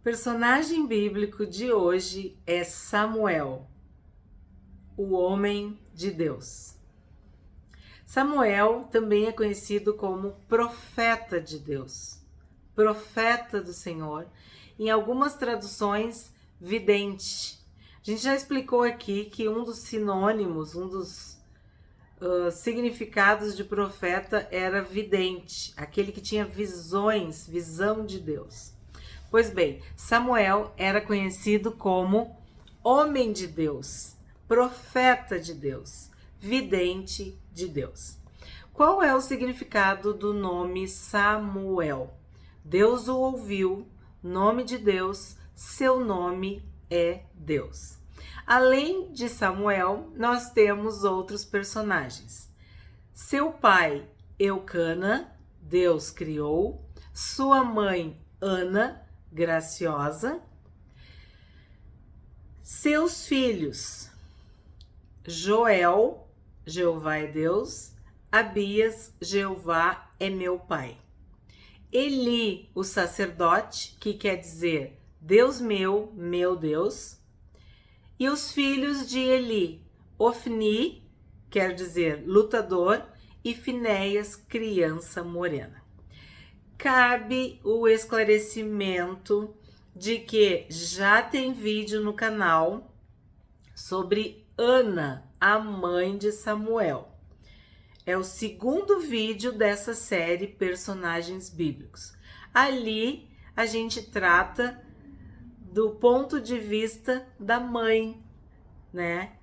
Personagem bíblico de hoje é Samuel, o homem de Deus. Samuel também é conhecido como profeta de Deus, profeta do Senhor, em algumas traduções, vidente. A gente já explicou aqui que um dos sinônimos, um dos significados de profeta era vidente, aquele que tinha visões, visão de Deus. Pois bem, Samuel era conhecido como homem de Deus, profeta de Deus, vidente de Deus. Qual é o significado do nome Samuel? Deus o ouviu, nome de Deus, seu nome é Deus. Além de Samuel, nós temos outros personagens. Seu pai, Eucana, Deus criou. Sua mãe, Ana, graciosa. Seus filhos, Joel, Jeová é Deus. Abias, Jeová é meu pai. Eli, o sacerdote, que quer dizer Deus meu, meu Deus. E os filhos de Eli, Ofni, quer dizer lutador, e Finéias, criança morena. Cabe o esclarecimento de que já tem vídeo no canal sobre Ana, a mãe de Samuel. É o segundo vídeo dessa série Personagens Bíblicos. Ali a gente trata do ponto de vista da mãe, né?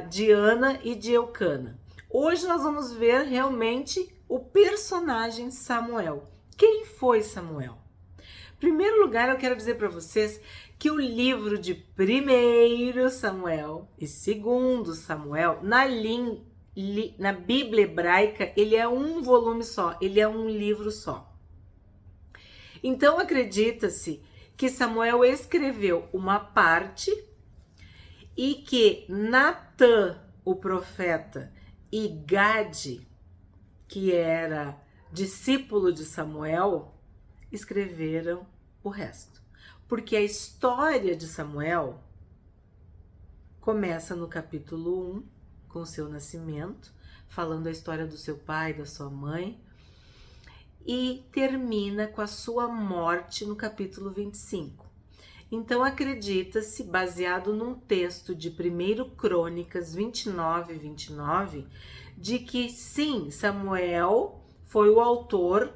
De Ana e de Eucana. Hoje nós vamos ver realmente o personagem Samuel. Quem foi Samuel? Em primeiro lugar, eu quero dizer para vocês que o livro de 1 Samuel e 2 Samuel, na Bíblia hebraica, ele é um volume só, ele é um livro só. Então, acredita-se que Samuel escreveu uma parte e que Natã, o profeta, e Gade, que era discípulo de Samuel, escreveram o resto. Porque a história de Samuel começa no capítulo 1, com o seu nascimento, falando a história do seu pai, da sua mãe, e termina com a sua morte no capítulo 25. Então acredita-se, baseado num texto de 1 Crônicas 29, de que sim, Samuel foi o autor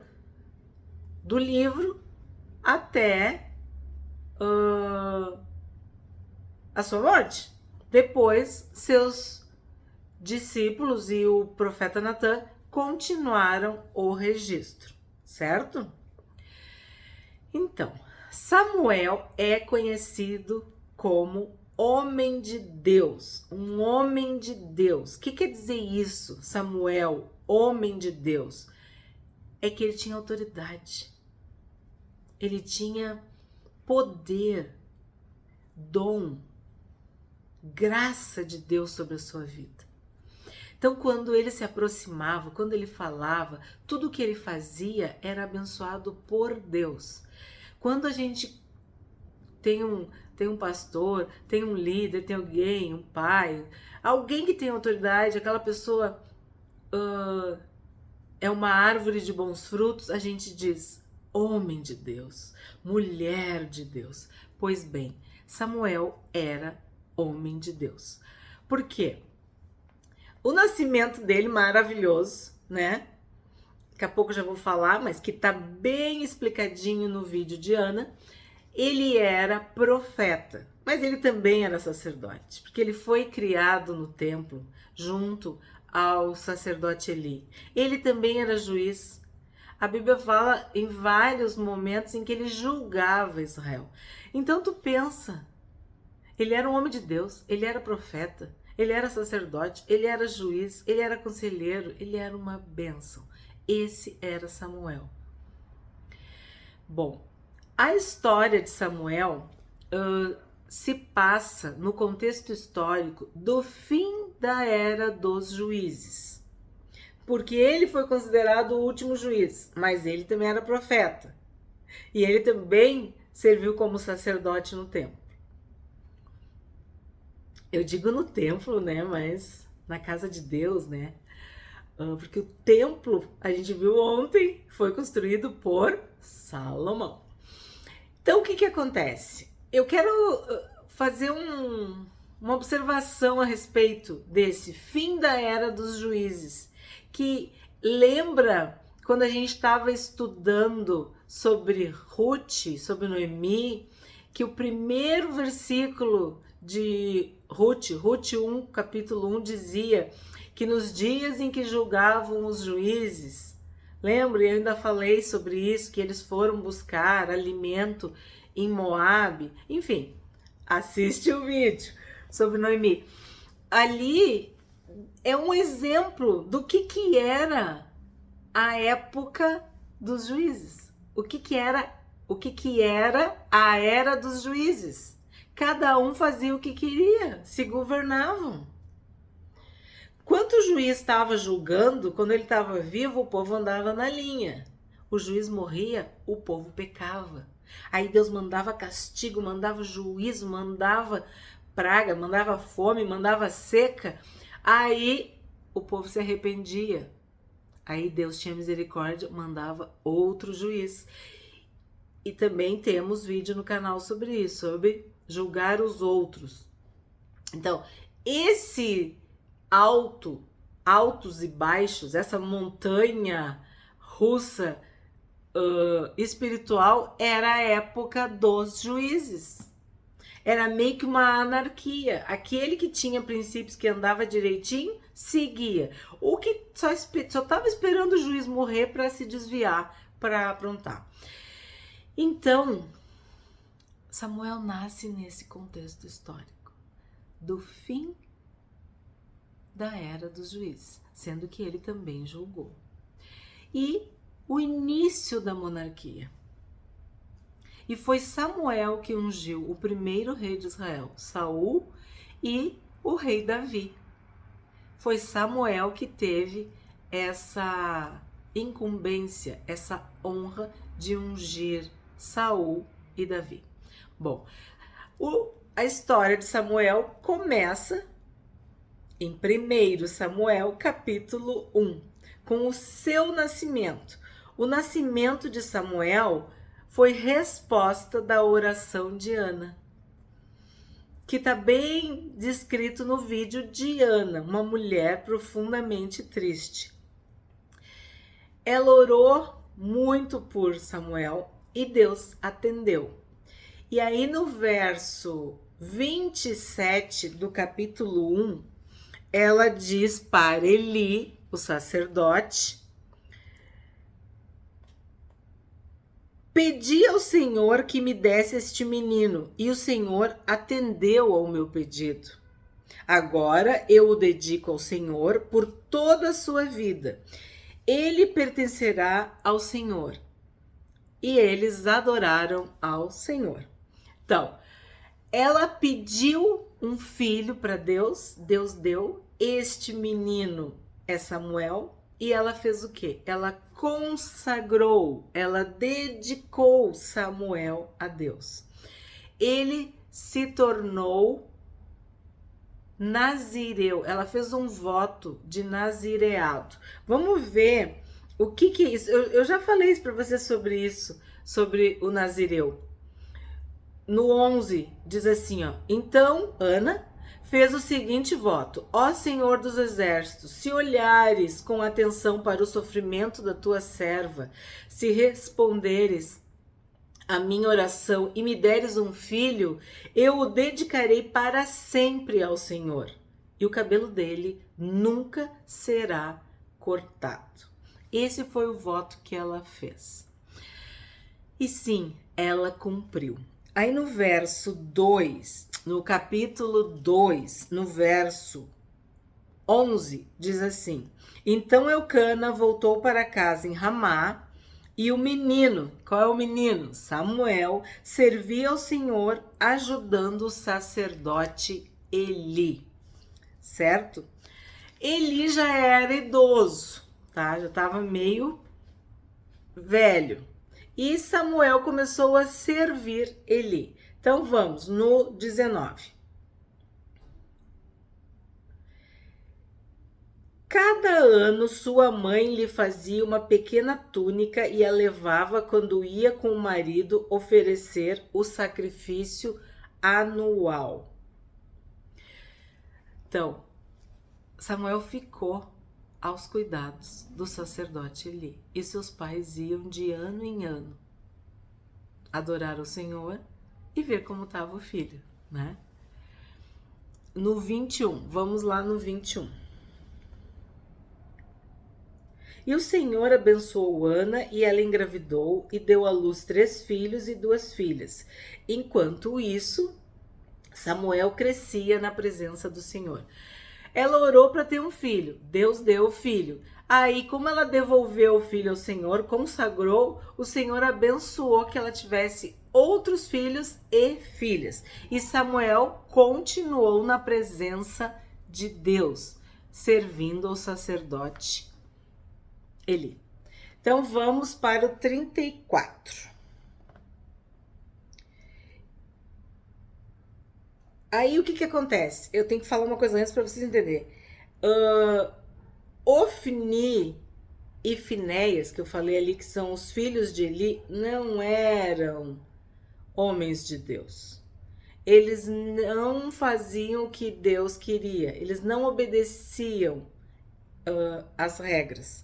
do livro até a sua morte. Depois, seus discípulos e o profeta Natã continuaram o registro, certo? Então, Samuel é conhecido como homem de Deus, um homem de Deus. O que quer dizer isso, Samuel, homem de Deus? É que ele tinha autoridade, ele tinha poder, dom, graça de Deus sobre a sua vida. Então, quando ele se aproximava, quando ele falava, tudo o que ele fazia era abençoado por Deus. Quando a gente tem um pastor, tem um líder, tem alguém, um pai, alguém que tem autoridade, aquela pessoa é uma árvore de bons frutos, a gente diz homem de Deus, mulher de Deus. Pois bem, Samuel era homem de Deus. Por quê? O nascimento dele maravilhoso, né? Daqui a pouco eu já vou falar, mas que tá bem explicadinho no vídeo de Ana. Ele era profeta, mas ele também era sacerdote, porque ele foi criado no templo junto ao sacerdote Eli. Ele também era juiz. A Bíblia fala em vários momentos em que ele julgava Israel. Então tu pensa, ele era um homem de Deus, ele era profeta, ele era sacerdote, ele era juiz, ele era conselheiro, ele era uma bênção. Esse era Samuel. Bom, a história de Samuel se passa no contexto histórico do fim da era dos juízes. Porque ele foi considerado o último juiz, mas ele também era profeta. E ele também serviu como sacerdote no templo. Eu digo no templo, né? Mas na casa de Deus, né? Porque o templo, a gente viu ontem, foi construído por Salomão. Então, o que acontece? Eu quero fazer uma observação a respeito desse fim da era dos juízes, que lembra quando a gente estava estudando sobre Ruth, sobre Noemi, que o primeiro versículo de Ruth 1, capítulo 1, dizia que nos dias em que julgavam os juízes, lembra? Eu ainda falei sobre isso, que eles foram buscar alimento em Moabe. Enfim, assiste o vídeo sobre Noemi. Ali é um exemplo do que era a época dos juízes. O que era a era dos juízes. Cada um fazia o que queria, se governavam. Quando o juiz estava julgando, quando ele estava vivo, o povo andava na linha. O juiz morria, o povo pecava. Aí Deus mandava castigo, mandava juízo, mandava praga, mandava fome, mandava seca. Aí o povo se arrependia. Aí Deus tinha misericórdia, mandava outro juiz. E também temos vídeo no canal sobre isso, sobre julgar os outros. Então, esse altos e baixos, essa montanha russa espiritual, era a época dos juízes. Era meio que uma anarquia. Aquele que tinha princípios, que andava direitinho, seguia. O que só estava esperando o juiz morrer para se desviar, para aprontar. Então, Samuel nasce nesse contexto histórico do fim da era dos juízes, sendo que ele também julgou. E o início da monarquia. E foi Samuel que ungiu o primeiro rei de Israel, Saul, e o rei Davi. Foi Samuel que teve essa incumbência, essa honra de ungir Saul e Davi. Bom, a história de Samuel começa em 1 Samuel, capítulo 1, com o seu nascimento. O nascimento de Samuel foi resposta da oração de Ana, que está bem descrito no vídeo de Ana, uma mulher profundamente triste. Ela orou muito por Samuel e Deus atendeu. E aí no verso 27 do capítulo 1, ela diz para Eli, o sacerdote: pedi ao Senhor que me desse este menino, e o Senhor atendeu ao meu pedido. Agora eu o dedico ao Senhor por toda a sua vida. Ele pertencerá ao Senhor. E eles adoraram ao Senhor. Então, ela pediu um filho para Deus, Deus deu. Este menino é Samuel. E ela fez o quê? Ela consagrou, ela dedicou Samuel a Deus. Ele se tornou nazireu. Ela fez um voto de nazireado. Vamos ver o que é isso. Eu já falei isso para você sobre isso, sobre o nazireu. No 11 diz assim, ó: então Ana fez o seguinte voto: ó Senhor dos exércitos, se olhares com atenção para o sofrimento da tua serva, se responderes a minha oração e me deres um filho, eu o dedicarei para sempre ao Senhor, e o cabelo dele nunca será cortado. Esse foi o voto que ela fez. E sim, ela cumpriu. Aí no verso 2, no capítulo 2, no verso 11, diz assim: então Eucana voltou para casa em Ramá, e o menino, qual é o menino? Samuel, servia ao Senhor ajudando o sacerdote Eli, certo? Eli já era idoso, tá? Já estava meio velho. E Samuel começou a servir Eli. Então vamos no 19. Cada ano sua mãe lhe fazia uma pequena túnica e a levava quando ia com o marido oferecer o sacrifício anual. Então, Samuel ficou aos cuidados do sacerdote Eli e seus pais iam de ano em ano adorar o Senhor e ver como estava o filho, né? No 21, vamos lá no 21. E o Senhor abençoou Ana e ela engravidou e deu à luz 3 filhos e 2 filhas. Enquanto isso, Samuel crescia na presença do Senhor. Ela orou para ter um filho, Deus deu o filho. Aí, como ela devolveu o filho ao Senhor, consagrou, o Senhor abençoou que ela tivesse outros filhos e filhas. E Samuel continuou na presença de Deus, servindo ao sacerdote Eli. Então vamos para o 34. Aí o que acontece? Eu tenho que falar uma coisa antes para vocês entenderem. Ofni e Finéias, que eu falei ali que são os filhos de Eli, não eram homens de Deus. Eles não faziam o que Deus queria. Eles não obedeciam as regras.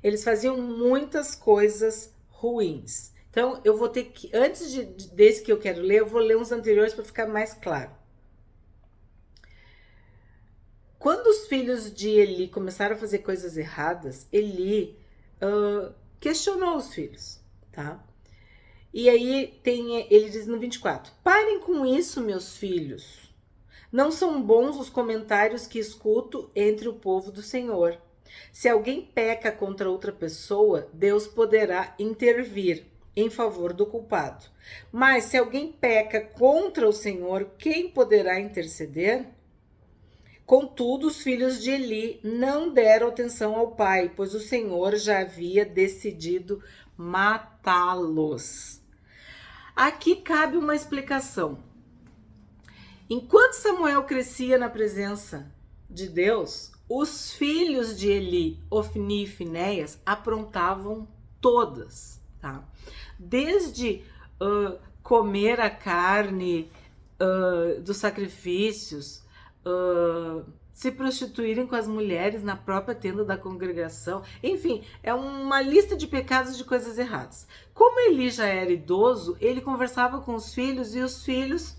Eles faziam muitas coisas ruins. Então, eu vou ter que, antes desse que eu quero ler, eu vou ler uns anteriores para ficar mais claro. Quando os filhos de Eli começaram a fazer coisas erradas, Eli questionou os filhos, tá? E aí ele diz no 24, parem com isso, meus filhos. Não são bons os comentários que escuto entre o povo do Senhor. Se alguém peca contra outra pessoa, Deus poderá intervir em favor do culpado. Mas se alguém peca contra o Senhor, quem poderá interceder? Contudo, os filhos de Eli não deram atenção ao pai, pois o Senhor já havia decidido matá-los. Aqui cabe uma explicação. Enquanto Samuel crescia na presença de Deus, os filhos de Eli, Ofni e Finéias, aprontavam todas, tá? Desde comer a carne dos sacrifícios, se prostituírem com as mulheres na própria tenda da congregação. Enfim, é uma lista de pecados de coisas erradas. Como Eli já era idoso, ele conversava com os filhos e os filhos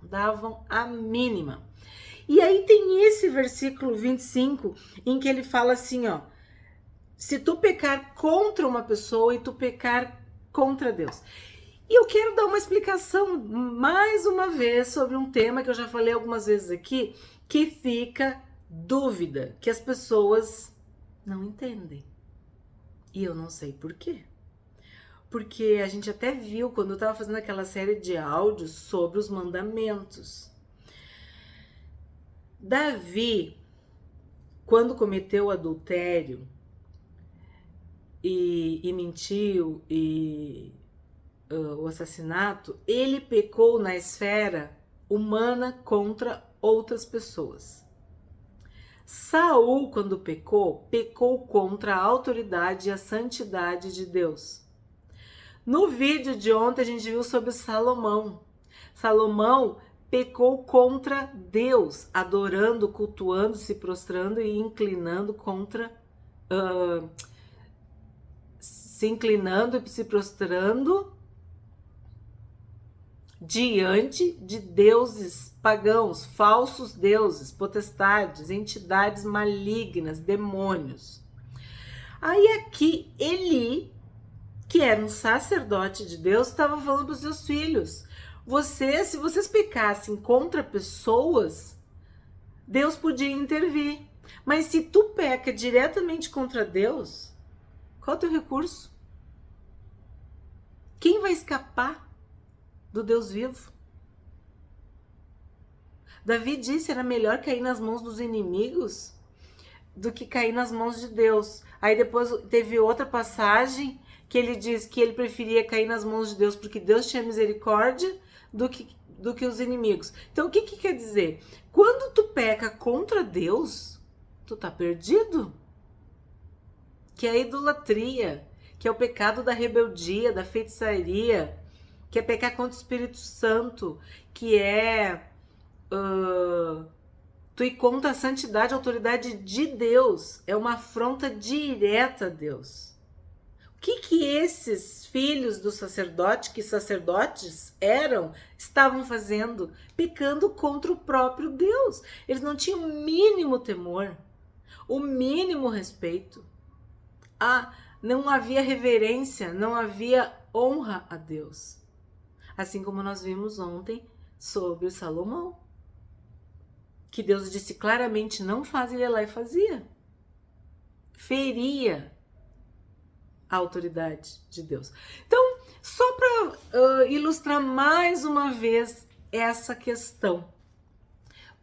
davam a mínima. E aí tem esse versículo 25 em que ele fala assim, ó: se tu pecar contra uma pessoa e tu pecar contra Deus. E eu quero dar uma explicação mais uma vez sobre um tema que eu já falei algumas vezes aqui, que fica dúvida, que as pessoas não entendem. E eu não sei por quê. Porque a gente até viu quando eu estava fazendo aquela série de áudios sobre os mandamentos. Davi, quando cometeu adultério e mentiu e o assassinato, ele pecou na esfera humana contra outras pessoas. Saul, quando pecou contra a autoridade e a santidade de Deus. No vídeo de ontem a gente viu sobre Salomão. Salomão pecou contra Deus, adorando, cultuando, se prostrando e inclinando contra... se inclinando e se prostrando diante de deuses pagãos, falsos deuses, potestades, entidades malignas, demônios. Aí aqui Eli, que era um sacerdote de Deus, estava falando para os seus filhos: se vocês pecassem contra pessoas, Deus podia intervir. Mas se tu peca diretamente contra Deus, qual é o teu recurso? Quem vai escapar do Deus vivo? Davi disse: era melhor cair nas mãos dos inimigos do que cair nas mãos de Deus. Aí depois teve outra passagem que ele diz que ele preferia cair nas mãos de Deus porque Deus tinha misericórdia do que os inimigos. Então, o que quer dizer? Quando tu peca contra Deus, tu tá perdido. Que é a idolatria, que é o pecado da rebeldia, da feitiçaria, que é pecar contra o Espírito Santo, que é tu ir contra a santidade, a autoridade de Deus. É uma afronta direta a Deus. O que esses filhos do sacerdote, que sacerdotes eram, estavam fazendo? Pecando contra o próprio Deus. Eles não tinham o mínimo temor, o mínimo respeito. Não havia reverência, não havia honra a Deus. Assim como nós vimos ontem sobre Salomão, que Deus disse claramente não faz, ele ia lá e fazia. Feria a autoridade de Deus. Então, só para ilustrar mais uma vez essa questão,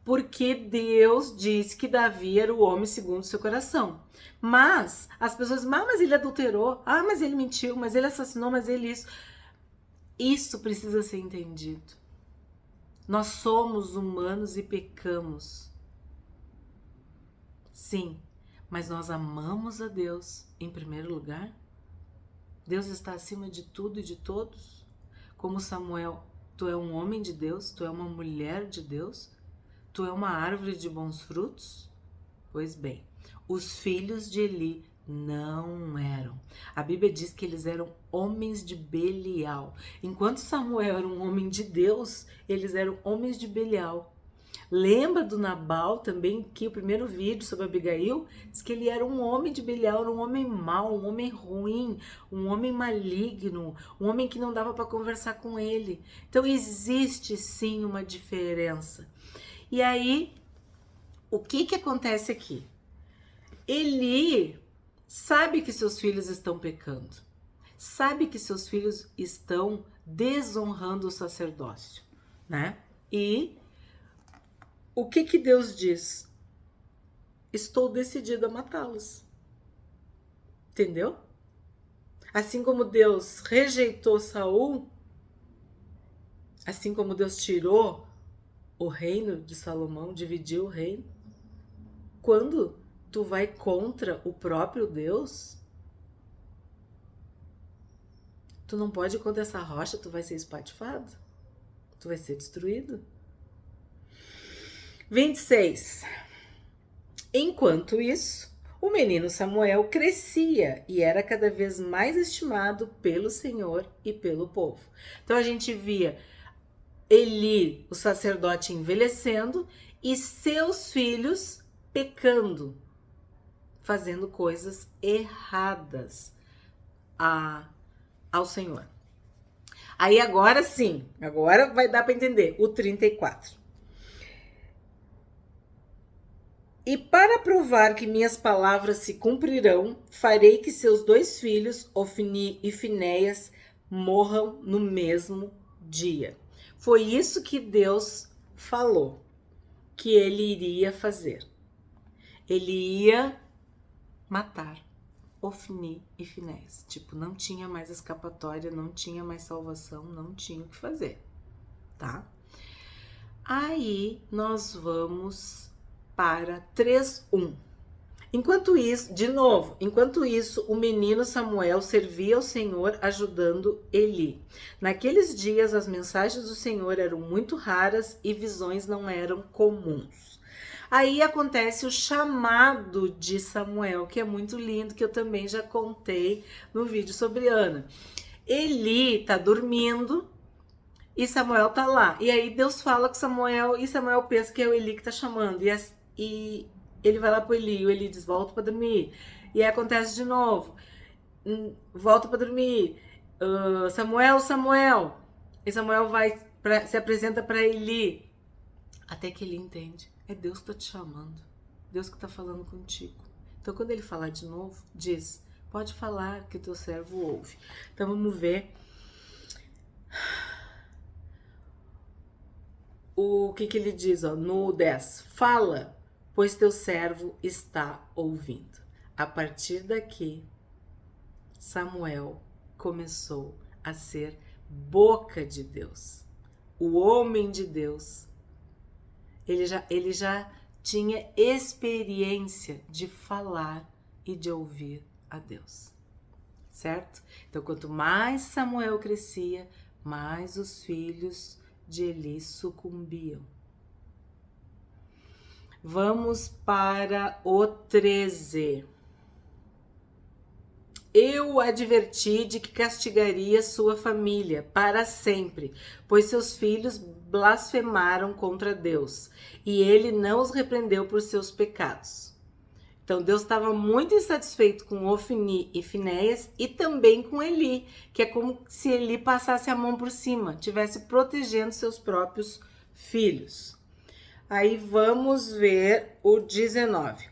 porque Deus disse que Davi era o homem segundo o seu coração. Mas as pessoas dizem, mas ele adulterou, mas ele mentiu, mas ele assassinou, mas ele isso. Isso precisa ser entendido. Nós somos humanos e pecamos. Sim, mas nós amamos a Deus em primeiro lugar. Deus está acima de tudo e de todos. Como Samuel, tu é um homem de Deus, tu é uma mulher de Deus, tu é uma árvore de bons frutos? Pois bem, os filhos de Eli não eram. A Bíblia diz que eles eram homens de Belial. Enquanto Samuel era um homem de Deus, eles eram homens de Belial. Lembra do Nabal também, que o primeiro vídeo sobre Abigail diz que ele era um homem de Belial, era um homem mau, um homem ruim, um homem maligno, um homem que não dava para conversar com ele. Então existe sim uma diferença. E aí, o que acontece aqui? Eli sabe que seus filhos estão pecando, sabe que seus filhos estão desonrando o sacerdócio, né? E o que Deus diz? Estou decidido a matá-los. Entendeu? Assim como Deus rejeitou Saul, assim como Deus tirou o reino de Salomão, dividiu o reino, quando tu vai contra o próprio Deus, tu não pode ir contra essa rocha, tu vai ser espatifado, tu vai ser destruído. 26. Enquanto isso, o menino Samuel crescia e era cada vez mais estimado pelo Senhor e pelo povo. Então a gente via Eli, o sacerdote, envelhecendo e seus filhos pecando, fazendo coisas erradas ao Senhor. Aí agora sim, agora vai dar para entender o 34. E para provar que minhas palavras se cumprirão, farei que seus 2 filhos, Ofni e Finéias, morram no mesmo dia. Foi isso que Deus falou que ele iria fazer. Ele ia matar Ofni e Finéias. Tipo, não tinha mais escapatória, não tinha mais salvação, não tinha o que fazer, tá? Aí nós vamos para 3:1. Enquanto isso, o menino Samuel servia ao Senhor ajudando Eli. Naqueles dias, as mensagens do Senhor eram muito raras e visões não eram comuns. Aí acontece o chamado de Samuel, que é muito lindo, que eu também já contei no vídeo sobre Ana. Eli tá dormindo e Samuel tá lá. E aí Deus fala com Samuel e Samuel pensa que é o Eli que tá chamando. E ele vai lá pro Eli e o Eli diz, volta pra dormir. E aí acontece de novo. Volta pra dormir. Samuel. E Samuel se apresenta pra Eli. Até que ele entende. É Deus que tá te chamando. Deus que tá falando contigo. Então quando ele falar de novo, diz, pode falar que o teu servo ouve. Então vamos ver o que ele diz, ó, no 10. Fala, pois teu servo está ouvindo. A partir daqui, Samuel começou a ser boca de Deus. O homem de Deus, ele já tinha experiência de falar e de ouvir a Deus, certo? Então, quanto mais Samuel crescia, mais os filhos de Eli sucumbiam. Vamos para o 13. Eu o adverti de que castigaria sua família para sempre, pois seus filhos blasfemaram contra Deus, e ele não os repreendeu por seus pecados. Então Deus estava muito insatisfeito com Ofni e Finéias e também com Eli, que é como se Eli passasse a mão por cima, estivesse protegendo seus próprios filhos. Aí vamos ver o 19.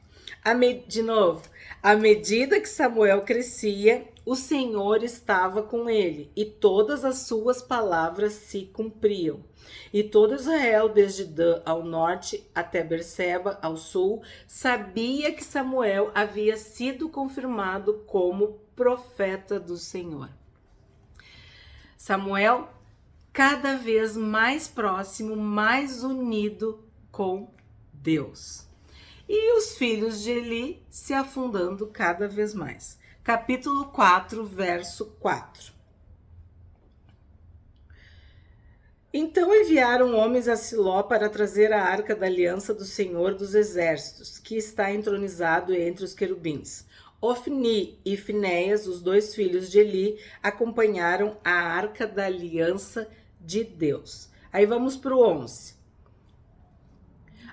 De novo, à medida que Samuel crescia, o Senhor estava com ele, e todas as suas palavras se cumpriam. E todo Israel, desde Dan ao norte até Berseba ao sul, sabia que Samuel havia sido confirmado como profeta do Senhor. Samuel, cada vez mais próximo, mais unido com Deus. E os filhos de Eli se afundando cada vez mais. Capítulo 4, verso 4. Então enviaram homens a Siló para trazer a arca da aliança do Senhor dos Exércitos, que está entronizado entre os querubins. Ofni e Finéias, os dois filhos de Eli, acompanharam a arca da aliança de Deus. Aí vamos para o 11.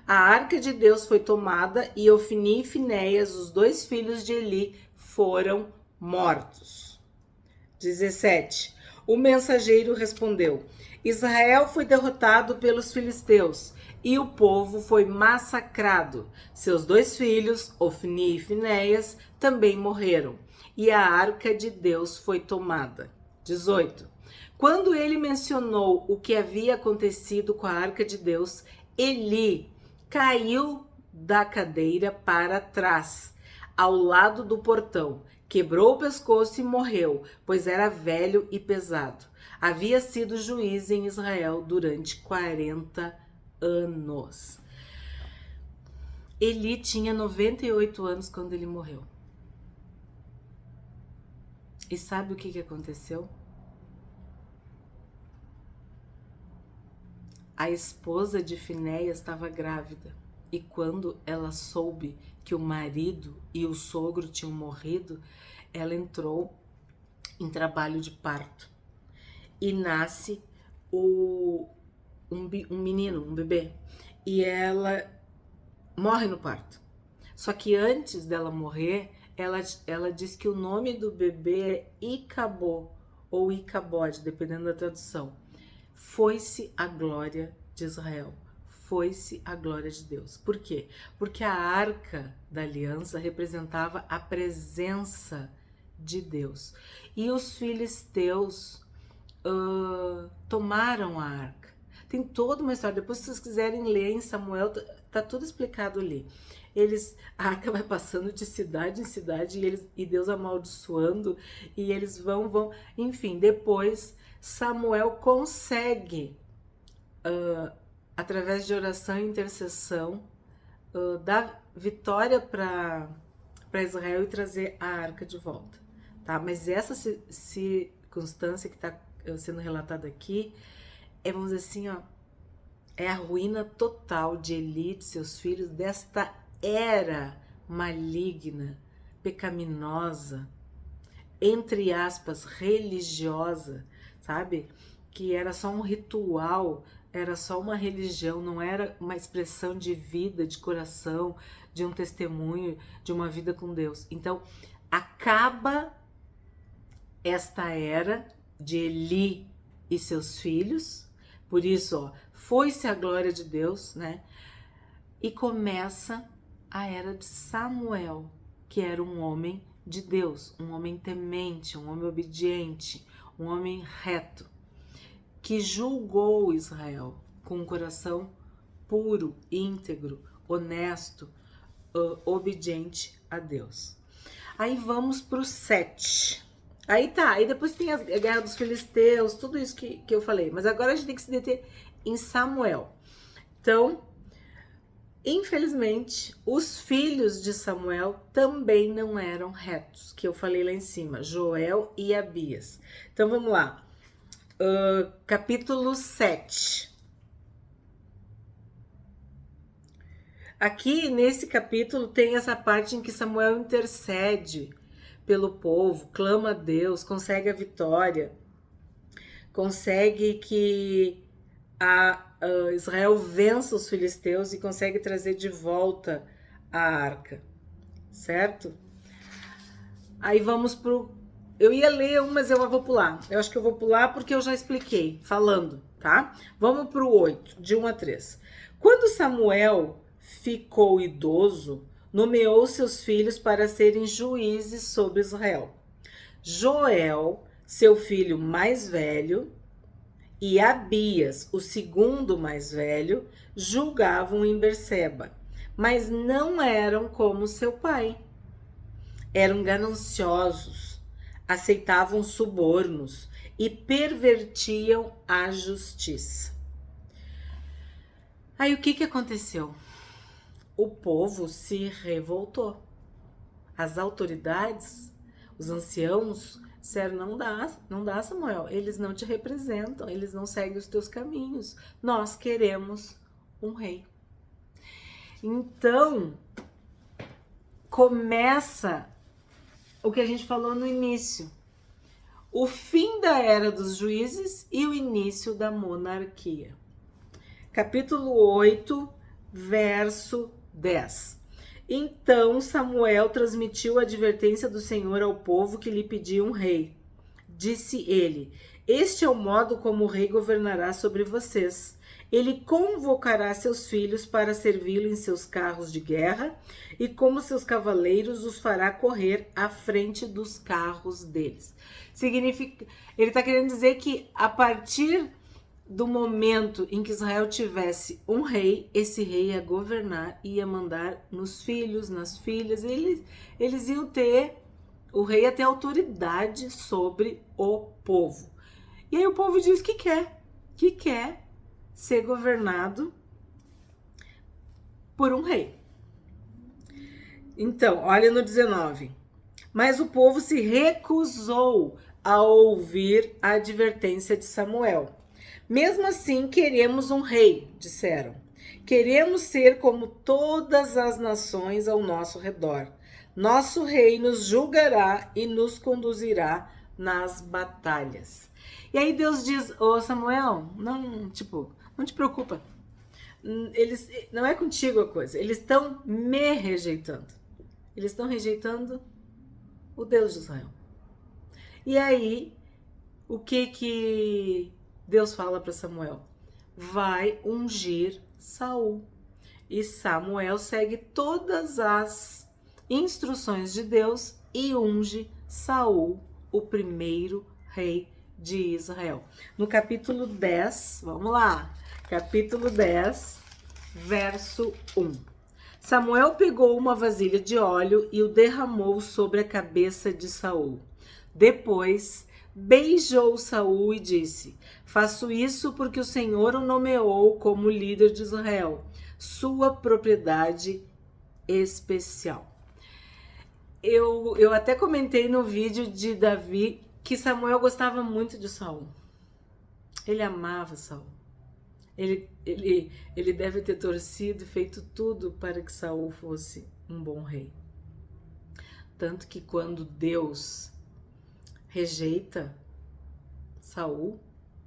A arca de Deus foi tomada e Ofni e Finéias, os dois filhos de Eli, foram mortos. 17. O mensageiro respondeu: Israel foi derrotado pelos filisteus e o povo foi massacrado. Seus dois filhos, Ofni e Finéias, também morreram e a arca de Deus foi tomada. 18. Quando ele mencionou o que havia acontecido com a arca de Deus, Eli caiu da cadeira para trás, ao lado do portão, quebrou o pescoço e morreu, pois era velho e pesado. Havia sido juiz em Israel durante 40 anos. Eli tinha 98 anos quando ele morreu. E sabe o que aconteceu? A esposa de Finéias estava grávida e quando ela soube que o marido e o sogro tinham morrido, ela entrou em trabalho de parto e nasce um menino, um bebê, e ela morre no parto. Só que antes dela morrer, ela diz que o nome do bebê é Icabô ou Icabode, dependendo da tradução. Foi-se a glória de Israel, foi-se a glória de Deus. Por quê? Porque a arca da aliança representava a presença de Deus. E os filisteus tomaram a arca. Tem toda uma história, depois se vocês quiserem ler em Samuel, tá tudo explicado ali. A arca vai passando de cidade em cidade e Deus amaldiçoando, e eles vão, enfim, depois Samuel consegue, através de oração e intercessão, dar vitória para Israel e trazer a arca de volta, tá? Mas essa circunstância que está sendo relatada aqui vamos dizer assim, é a ruína total de Eli, de seus filhos, desta era maligna, pecaminosa, entre aspas, religiosa, sabe? Que era só um ritual, era só uma religião, não era uma expressão de vida, de coração, de um testemunho, de uma vida com Deus. Então, acaba esta era de Eli e seus filhos, por isso, foi-se a glória de Deus, né? E começa a era de Samuel, que era um homem de Deus, um homem temente, um homem obediente, um homem reto, que julgou Israel com um coração puro, íntegro, honesto, obediente a Deus. Aí vamos para o 7. Aí tá, aí depois tem a guerra dos filisteus, tudo isso que eu falei. Mas agora a gente tem que se deter em Samuel. Então, infelizmente, os filhos de Samuel também não eram retos, que eu falei lá em cima, Joel e Abias. Então vamos lá, capítulo 7. Aqui nesse capítulo tem essa parte em que Samuel intercede pelo povo, clama a Deus, consegue a vitória, consegue que Israel vença os filisteus e consegue trazer de volta a arca, certo? Aí vamos pro... Eu ia ler um, mas eu vou pular. Eu acho que eu vou pular porque eu já expliquei, falando, tá? Vamos pro 8, de 1 a 3. Quando Samuel ficou idoso, nomeou seus filhos para serem juízes sobre Israel. Joel, seu filho mais velho, e Abias, o segundo mais velho, julgavam em Berseba, mas não eram como seu pai. Eram gananciosos, aceitavam subornos e pervertiam a justiça. Aí o que aconteceu? O povo se revoltou. As autoridades, os anciãos, disseram, não dá, Samuel, eles não te representam, eles não seguem os teus caminhos, nós queremos um rei. Então, começa o que a gente falou no início, o fim da era dos juízes e o início da monarquia. Capítulo 8, verso 10. Então Samuel transmitiu a advertência do Senhor ao povo que lhe pedia um rei. Disse ele: este é o modo como o rei governará sobre vocês. Ele convocará seus filhos para servi-lo em seus carros de guerra e, como seus cavaleiros, os fará correr à frente dos carros deles. Significa, ele está querendo dizer que a partir do momento em que Israel tivesse um rei, esse rei ia governar, ia mandar nos filhos, nas filhas, eles iam ter, o rei ia ter autoridade sobre o povo. E aí o povo diz que quer ser governado por um rei. Então, olha no 19. Mas o povo se recusou a ouvir a advertência de Samuel. Mesmo assim, queremos um rei, disseram. Queremos ser como todas as nações ao nosso redor. Nosso rei nos julgará e nos conduzirá nas batalhas. E aí Deus diz, Samuel, não te preocupa. Não é contigo a coisa. Eles estão me rejeitando. Eles estão rejeitando o Deus de Israel. E aí, o que Deus fala para Samuel? Vai ungir Saul. E Samuel segue todas as instruções de Deus e unge Saul, o primeiro rei de Israel. No capítulo 10, vamos lá, capítulo 10, verso 1. Samuel pegou uma vasilha de óleo e o derramou sobre a cabeça de Saul. Depois, beijou Saul e disse: faço isso porque o Senhor o nomeou como líder de Israel, sua propriedade especial. Eu até comentei no vídeo de Davi que Samuel gostava muito de Saul. Ele amava Saul. Ele deve ter torcido e feito tudo para que Saul fosse um bom rei. Tanto que quando Deus rejeita Saul,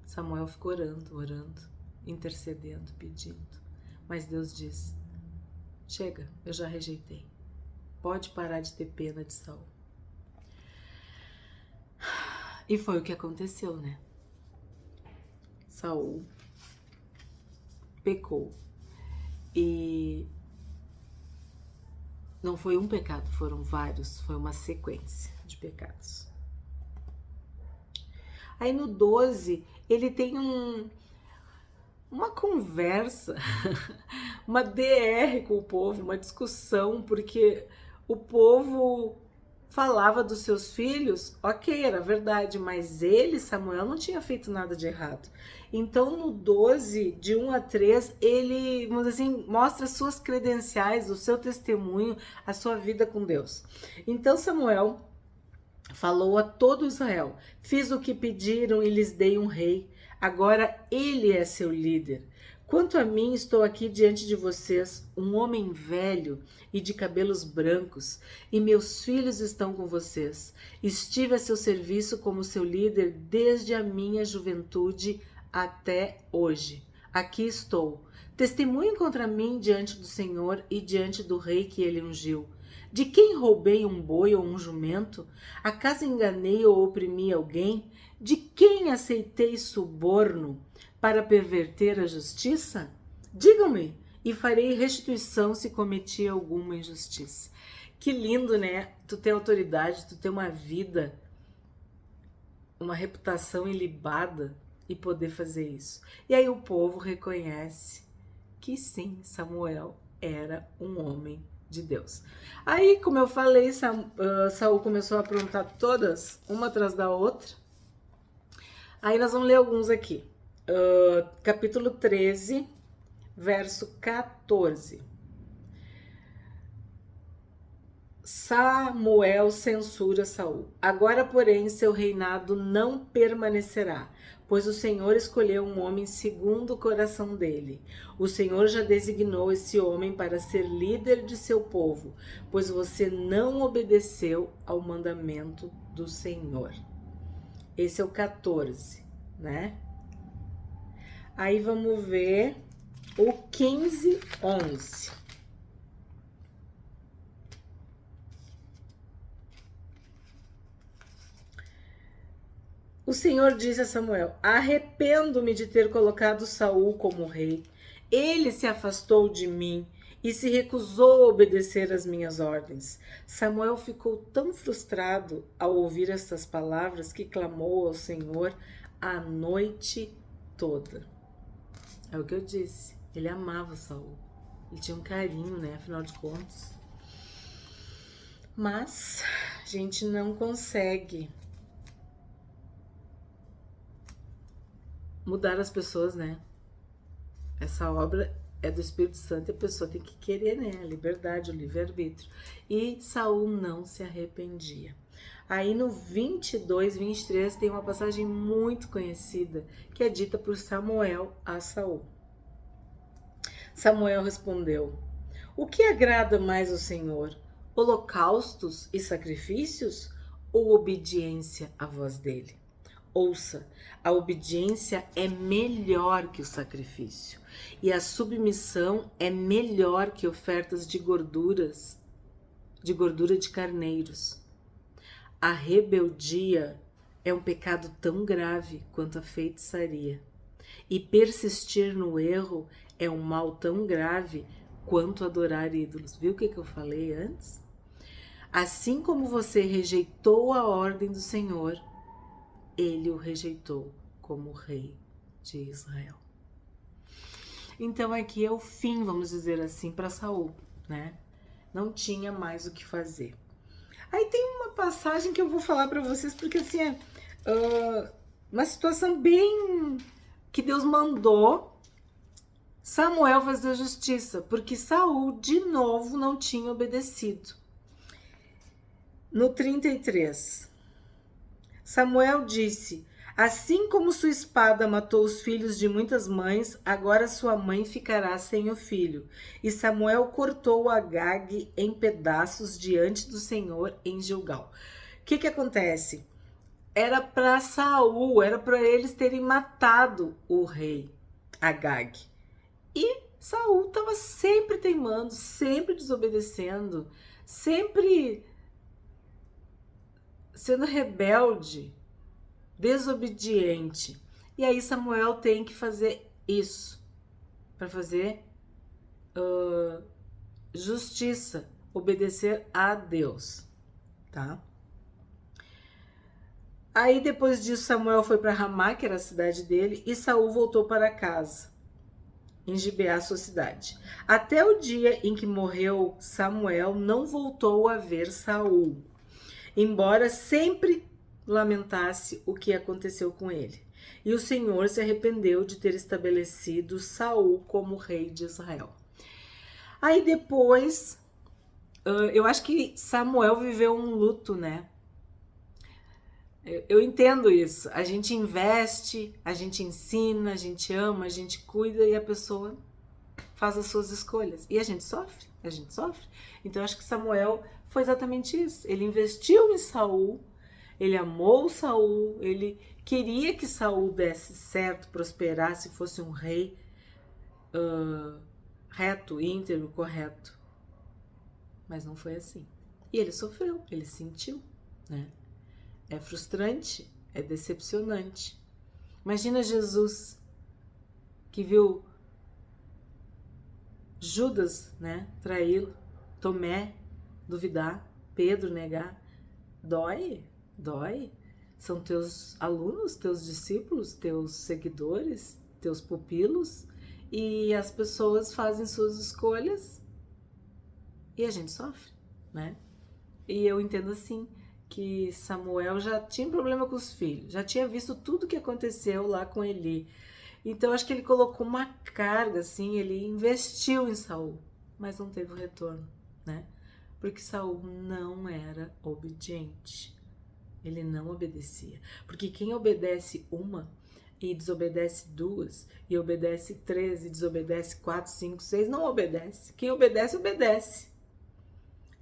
Samuel fica orando, intercedendo, pedindo. Mas Deus diz: chega, eu já rejeitei. Pode parar de ter pena de Saul. E foi o que aconteceu, né? Saul pecou. E não foi um pecado, foram vários, foi uma sequência de pecados. Aí no 12, ele tem uma conversa, uma DR com o povo, uma discussão, porque o povo falava dos seus filhos, ok, era verdade, mas ele, Samuel, não tinha feito nada de errado. Então, no 12, de 1 a 3, ele, vamos dizer assim, mostra as suas credenciais, o seu testemunho, a sua vida com Deus. Então, Samuel falou a todo Israel: fiz o que pediram e lhes dei um rei. Agora ele é seu líder. Quanto a mim, estou aqui diante de vocês, um homem velho e de cabelos brancos, e meus filhos estão com vocês. Estive a seu serviço como seu líder desde a minha juventude até hoje. Aqui estou. Testemunhem contra mim diante do Senhor e diante do rei que ele ungiu. De quem roubei um boi ou um jumento? Acaso enganei ou oprimi alguém? De quem aceitei suborno para perverter a justiça? Digam-me, e farei restituição se cometi alguma injustiça. Que lindo, né? Tu ter autoridade, tu ter uma vida, uma reputação ilibada e poder fazer isso. E aí o povo reconhece que sim, Samuel era um homem de Deus. Aí, como eu falei, Saul começou a aprontar todas, uma atrás da outra. Aí nós vamos ler alguns aqui. Capítulo 13, verso 14. Samuel censura Saul. Agora, porém, seu reinado não permanecerá, pois o Senhor escolheu um homem segundo o coração dele. O Senhor já designou esse homem para ser líder de seu povo, pois você não obedeceu ao mandamento do Senhor. Esse é o 14, né? Aí vamos ver o 15, 11. O Senhor disse a Samuel: arrependo-me de ter colocado Saul como rei. Ele se afastou de mim e se recusou a obedecer às minhas ordens. Samuel ficou tão frustrado ao ouvir estas palavras que clamou ao Senhor a noite toda. É o que eu disse. Ele amava Saul. Ele tinha um carinho, né? Afinal de contas. Mas a gente não consegue mudar as pessoas, né? Essa obra é do Espírito Santo e a pessoa tem que querer, né? A liberdade, o livre-arbítrio. E Saul não se arrependia. Aí no 22, 23 tem uma passagem muito conhecida que é dita por Samuel a Saul. Samuel respondeu: o que agrada mais ao Senhor? Holocaustos e sacrifícios ou obediência à voz dele? Ouça, a obediência é melhor que o sacrifício, e a submissão é melhor que ofertas de gordura de carneiros. A rebeldia é um pecado tão grave quanto a feitiçaria, e persistir no erro é um mal tão grave quanto adorar ídolos. Viu o que eu falei antes? Assim como você rejeitou a ordem do Senhor, ele o rejeitou como rei de Israel. Então aqui é o fim, vamos dizer assim, para Saul, né? Não tinha mais o que fazer. Aí tem uma passagem que eu vou falar para vocês, porque assim é uma situação bem que Deus mandou Samuel fazer justiça, porque Saul de novo não tinha obedecido. No 33, Samuel disse: assim como sua espada matou os filhos de muitas mães, agora sua mãe ficará sem o filho. E Samuel cortou Agag em pedaços diante do Senhor em Gilgal. O que acontece? Era para Saul, era para eles terem matado o rei Agag. E Saul estava sempre teimando, sempre desobedecendo, sempre sendo rebelde, desobediente. E aí Samuel tem que fazer isso, para fazer justiça, obedecer a Deus, tá? Aí depois disso Samuel foi para Ramá, que era a cidade dele, e Saul voltou para casa, em Gibeá, sua cidade. Até o dia em que morreu Samuel, não voltou a ver Saul. embora sempre lamentasse o que aconteceu com ele. E o Senhor se arrependeu de ter estabelecido Saul como rei de Israel. Aí depois, eu acho que Samuel viveu um luto, né? Eu entendo isso. A gente investe, a gente ensina, a gente ama, a gente cuida e a pessoa faz as suas escolhas. E a gente sofre, a gente sofre. Então eu acho que Samuel foi exatamente isso. Ele investiu em Saul, ele amou Saul, ele queria que Saul desse certo, prosperasse, fosse um rei reto, íntegro, correto. Mas não foi assim. E ele sofreu, ele sentiu, né? É frustrante, é decepcionante. Imagina Jesus que viu Judas, né, traí-lo, Tomé duvidar, Pedro negar. Dói, dói. São teus alunos, teus discípulos, teus seguidores, teus pupilos, e as pessoas fazem suas escolhas e a gente sofre, né? E eu entendo assim que Samuel já tinha problema com os filhos, já tinha visto tudo que aconteceu lá com Eli. Então acho que ele colocou uma carga assim, ele investiu em Saul, mas não teve o retorno, né? Porque Saul não era obediente. Ele não obedecia. Porque quem obedece uma e desobedece duas, e obedece três e desobedece quatro, cinco, seis, não obedece. Quem obedece, obedece.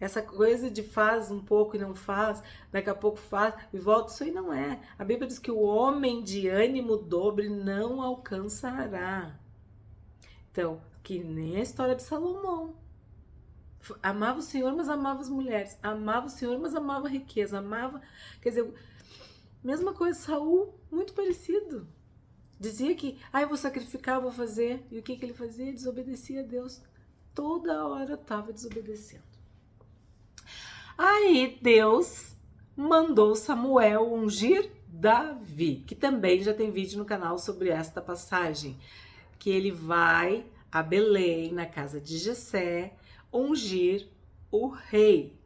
Essa coisa de faz um pouco e não faz, daqui a pouco faz e volta, isso aí não é. A Bíblia diz que o homem de ânimo dobre não alcançará. Então, que nem a história de Salomão. Amava o Senhor, mas amava as mulheres. Amava o Senhor, mas amava a riqueza. Amava, quer dizer, mesma coisa, Saul, muito parecido. Dizia que, eu vou sacrificar, vou fazer. E o que ele fazia? Desobedecia a Deus. Toda hora estava desobedecendo. Aí Deus mandou Samuel ungir Davi, que também já tem vídeo no canal sobre esta passagem, que ele vai a Belém, na casa de Jessé, ungir o rei.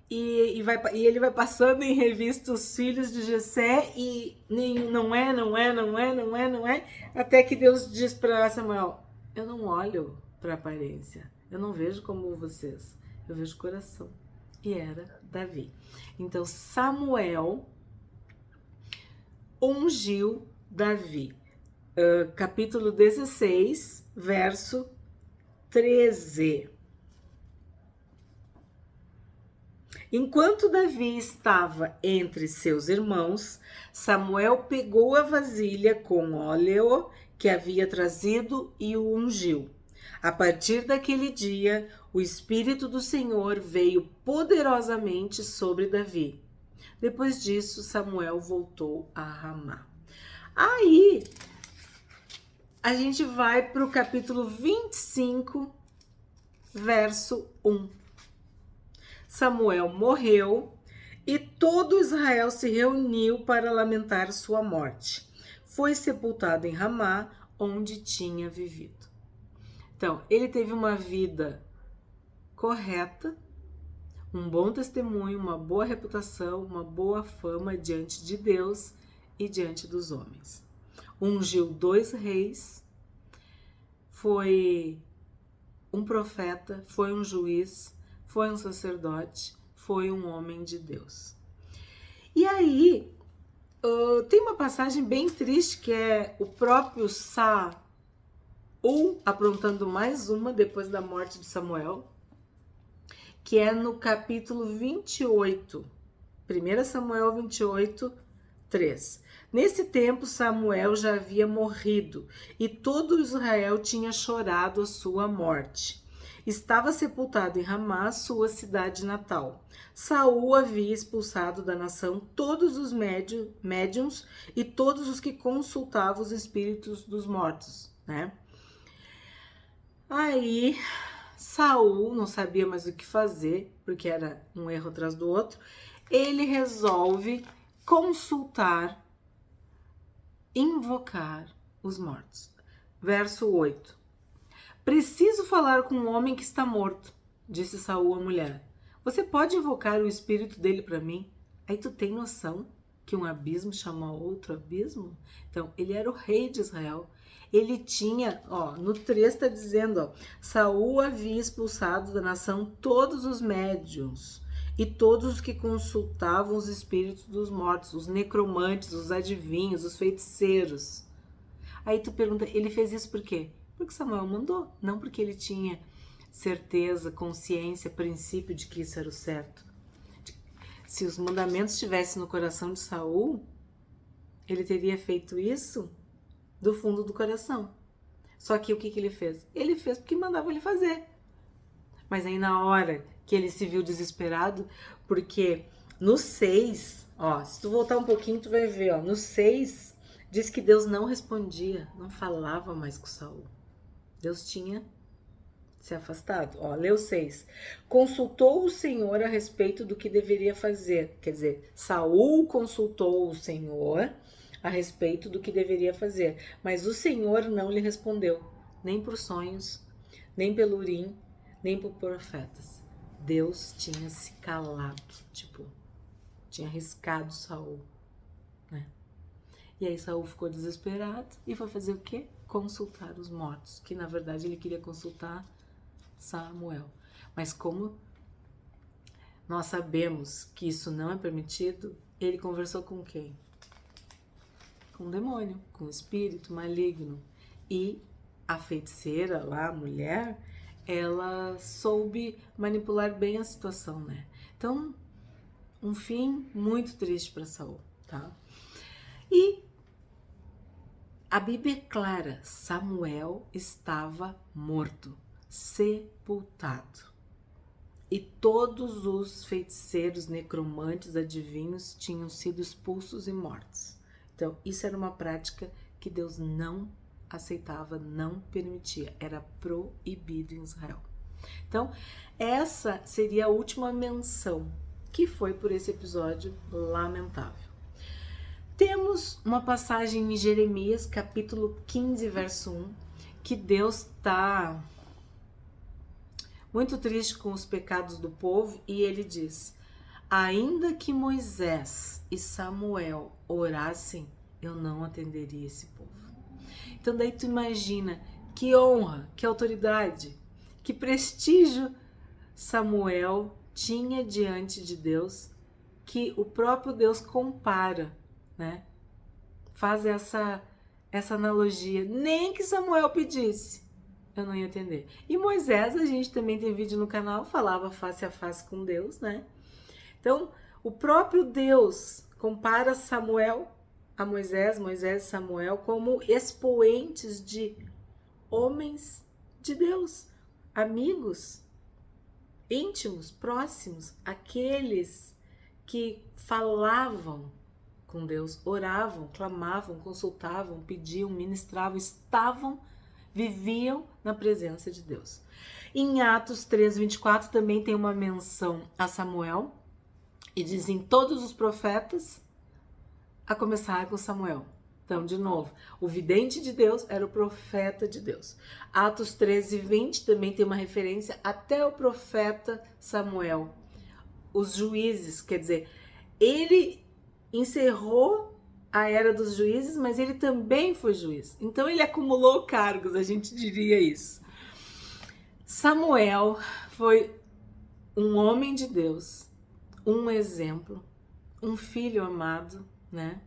E ele vai passando em revista os filhos de Jessé e não é, até que Deus diz para Samuel: eu não olho para aparência, eu não vejo como vocês, eu vejo coração. E era Davi. Então Samuel ungiu Davi. Capítulo 16, verso 13. Enquanto Davi estava entre seus irmãos, Samuel pegou a vasilha com óleo que havia trazido e o ungiu. A partir daquele dia, o Espírito do Senhor veio poderosamente sobre Davi. Depois disso, Samuel voltou a Ramá. Aí, a gente vai para o capítulo 25, verso 1. Samuel morreu e todo Israel se reuniu para lamentar sua morte. Foi sepultado em Ramá, onde tinha vivido. Então, ele teve uma vida correta, um bom testemunho, uma boa reputação, uma boa fama diante de Deus e diante dos homens. Ungiu 2 reis, foi um profeta, foi um juiz, foi um sacerdote, foi um homem de Deus. E aí, tem uma passagem bem triste que é o próprio Saul aprontando mais uma depois da morte de Samuel, que é no capítulo 28, 1 Samuel 28, 3. Nesse tempo, Samuel já havia morrido e todo Israel tinha chorado a sua morte. Estava sepultado em Ramá, sua cidade natal. Saul havia expulsado da nação todos os médiuns e todos os que consultavam os espíritos dos mortos, né? Aí Saul não sabia mais o que fazer, porque era um erro atrás do outro. Ele resolve consultar, invocar os mortos. Verso 8. Preciso falar com um homem que está morto, disse Saul à mulher. Você pode invocar o espírito dele para mim? Aí tu tem noção que um abismo chama outro abismo? Então, ele era o rei de Israel. Ele tinha, no 3 está dizendo, Saul havia expulsado da nação todos os médiuns e todos os que consultavam os espíritos dos mortos, os necromantes, os adivinhos, os feiticeiros. Aí tu pergunta, ele fez isso por quê? Porque Samuel mandou, não porque ele tinha certeza, consciência, princípio de que isso era o certo. Se os mandamentos estivessem no coração de Saul, ele teria feito isso do fundo do coração. Só que o que ele fez? Ele fez porque mandava ele fazer. Mas aí na hora que ele se viu desesperado, porque no 6, se tu voltar um pouquinho, tu vai ver, no 6, diz que Deus não respondia, não falava mais com Saul. Deus tinha se afastado. Leu 6. Consultou o Senhor a respeito do que deveria fazer. Quer dizer, Saul consultou o Senhor a respeito do que deveria fazer, mas o Senhor não lhe respondeu, nem por sonhos, nem pelo Urim, nem por profetas. Deus tinha se calado, tinha arriscado Saul, né? E aí Saul ficou desesperado e foi fazer o quê? Consultar os mortos, que na verdade ele queria consultar Samuel. Mas como nós sabemos que isso não é permitido, ele conversou com quem? Com um demônio, com um espírito maligno. E a feiticeira lá, a mulher, ela soube manipular bem a situação, né? Então, um fim muito triste para Saul, tá? E a Bíblia é clara, Samuel estava morto, sepultado. E todos os feiticeiros, necromantes, adivinhos tinham sido expulsos e mortos. Então, isso era uma prática que Deus não aceitava, não permitia, era proibido em Israel. Então, essa seria a última menção que foi por esse episódio lamentável. Temos uma passagem em Jeremias, capítulo 15, verso 1, que Deus está muito triste com os pecados do povo e ele diz: ainda que Moisés e Samuel orassem, eu não atenderia esse povo. Então daí tu imagina que honra, que autoridade, que prestígio Samuel tinha diante de Deus, que o próprio Deus compara, né? Faz essa analogia. Nem que Samuel pedisse, eu não ia atender. E Moisés, a gente também tem vídeo no canal, falava face a face com Deus, né? Então, o próprio Deus compara Samuel a Moisés, Moisés e Samuel como expoentes de homens de Deus, amigos, íntimos, próximos, aqueles que falavam com Deus, oravam, clamavam, consultavam, pediam, ministravam, viviam na presença de Deus. Em Atos 3:24 também tem uma menção a Samuel, e dizem todos os profetas, a começar com Samuel. Então, de novo, o vidente de Deus era o profeta de Deus. Atos 13:20 também tem uma referência até o profeta Samuel. Os juízes, quer dizer, ele encerrou a era dos juízes, mas ele também foi juiz. Então, ele acumulou cargos, a gente diria isso. Samuel foi um homem de Deus, um exemplo, um filho amado, né?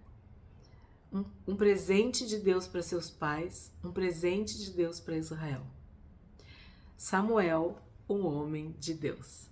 Um presente de Deus para seus pais, um presente de Deus para Israel. Samuel, um homem de Deus.